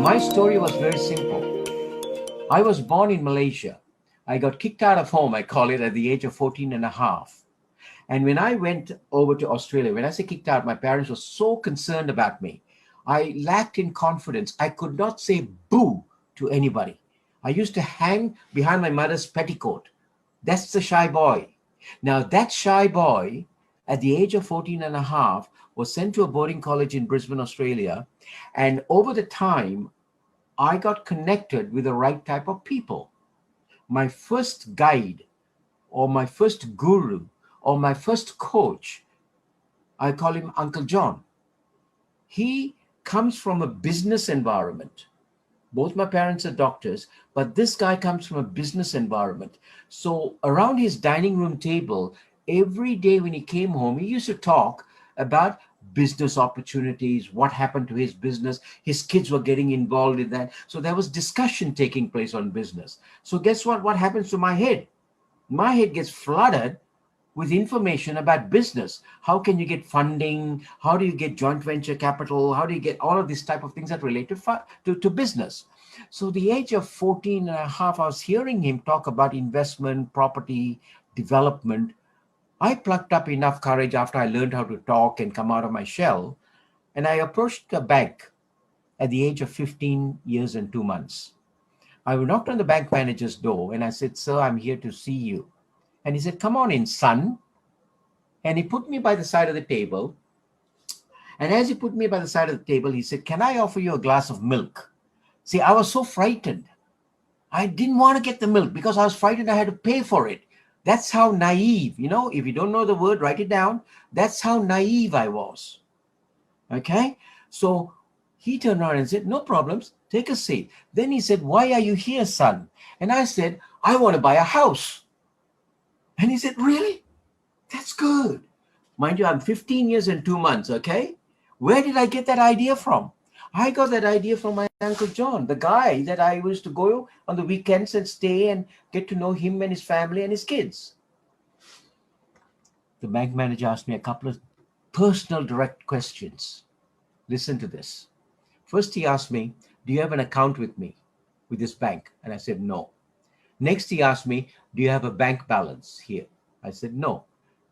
my story was very simple. I was born in Malaysia. I got kicked out of home, I call it, at the age of 14 and a half. And when I went over to Australia, when I say kicked out, my parents were so concerned about me. I lacked in confidence. I could not say boo to anybody. I used to hang behind my mother's petticoat. That's the shy boy. Now, that shy boy, at the age of 14 and a half, was sent to a boarding college in Brisbane, Australia. And over the time, I got connected with the right type of people. My first guide or my first guru or my first coach, I call him Uncle John. He comes from a business environment. Both my parents are doctors, but this guy comes from a business environment. So around his dining room table, every day when he came home, he used to talk about business opportunities, what happened to his business. His kids were getting involved in that. So there was discussion taking place on business. So guess what? What happens to my head? My head gets flooded with information about business. How can you get funding? How do you get joint venture capital? How do you get all of these type of things that relate to business? So the age of 14 and a half, I was hearing him talk about investment, property, development. I plucked up enough courage after I learned how to talk and come out of my shell. And I approached a bank at the age of 15 years and 2 months. I knocked on the bank manager's door and I said, "Sir, I'm here to see you." And he said, "Come on in, son." And he put me by the side of the table. And as he put me by the side of the table, he said, "Can I offer you a glass of milk?" See, I was so frightened. I didn't want to get the milk because I was frightened I had to pay for it. That's how naive, if you don't know the word, write it down. That's how naive I was. Okay? So he turned around and said, "No problems, take a seat." Then he said, "Why are you here, son?" And I said, "I want to buy a house." And he said, "Really? That's good." Mind you, I'm 15 years and 2 months, okay? Where did I get that idea from? I got that idea from my Uncle John, the guy that I used to go on the weekends and stay and get to know him and his family and his kids. The bank manager asked me a couple of personal, direct questions. Listen to this. First, he asked me, "Do you have an account with me, with this bank?" And I said, "No." Next, he asked me, "Do you have a bank balance here?" I said, "No."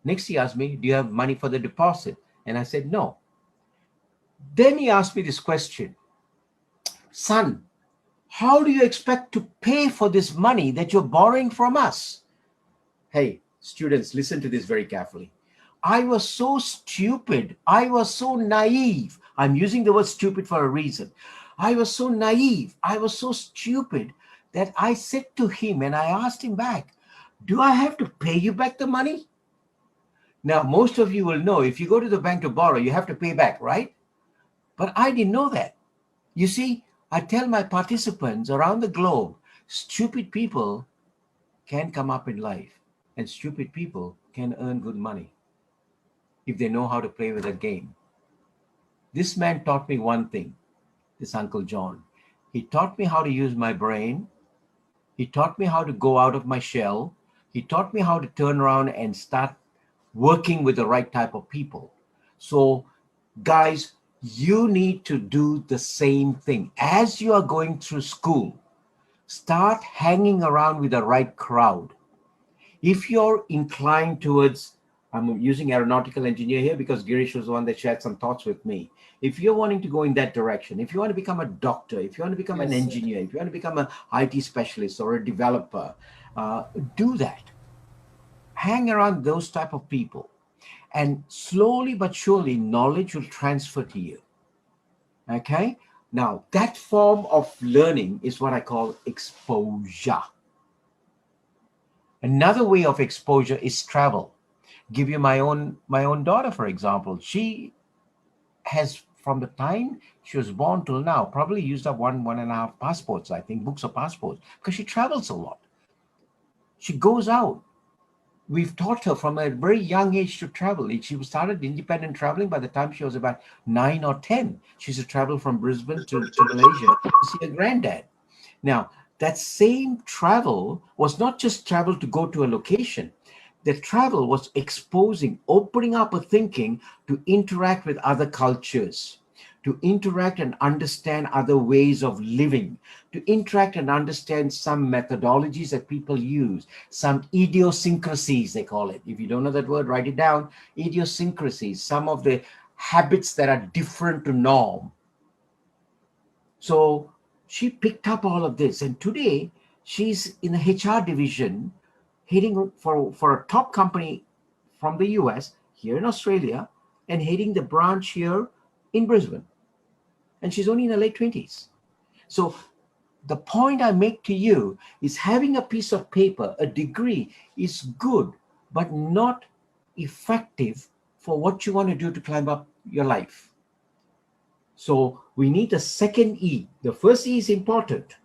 Next, he asked me, "Do you have money for the deposit?" And I said, "No." Then he asked me this question, "Son, how do you expect to pay for this money that you're borrowing from us?" Hey, students, listen to this very carefully. I was so stupid. I was so naive. I'm using the word stupid for a reason. I was so naive. I was so stupid that I said to him and I asked him back, "Do I have to pay you back the money?" Now, most of you will know if you go to the bank to borrow, you have to pay back, right? But I didn't know that. You see, I tell my participants around the globe, stupid people can come up in life and stupid people can earn good money if they know how to play with a game. This man taught me one thing, this Uncle John. He taught me how to use my brain. He taught me how to go out of my shell. He taught me how to turn around and start working with the right type of people. So, guys, you need to do the same thing. As you are going through school, start hanging around with the right crowd. If you're inclined towards, I'm using aeronautical engineer here because Girish was the one that shared some thoughts with me. If you're wanting to go in that direction, if you want to become a doctor, if you want to become an engineer, if you want to become an IT specialist or a developer, do that. Hang around those type of people. And slowly but surely, knowledge will transfer to you. Okay? Now, that form of learning is what I call exposure. Another way of exposure is travel. Give you my own daughter, for example. She has, from the time she was born till now, probably used up one and a half passports, I think, books of passports, because she travels a lot. She goes out. We've taught her from a very young age to travel. She started independent traveling by the time she was about 9 or 10. She used to travel from Brisbane to Malaysia to see her granddad. Now, that same travel was not just travel to go to a location. The travel was exposing, opening up her thinking to interact with other cultures, to interact and understand other ways of living, to interact and understand some methodologies that people use, some idiosyncrasies, they call it. If you don't know that word, write it down. Idiosyncrasies, some of the habits that are different to norm. So she picked up all of this, and today she's in the HR division, heading for a top company from the US here in Australia, and heading the branch here in Brisbane. And she's only in her late 20s. So the point I make to you is having a piece of paper, a degree, is good, but not effective for what you want to do to climb up your life. So we need a second E. The first E is important,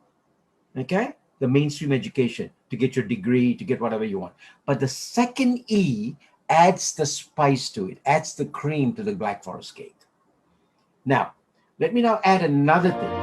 okay? The mainstream education, to get your degree, to get whatever you want. But the second E adds the spice to it, adds the cream to the Black Forest cake. Now, let me now add another thing.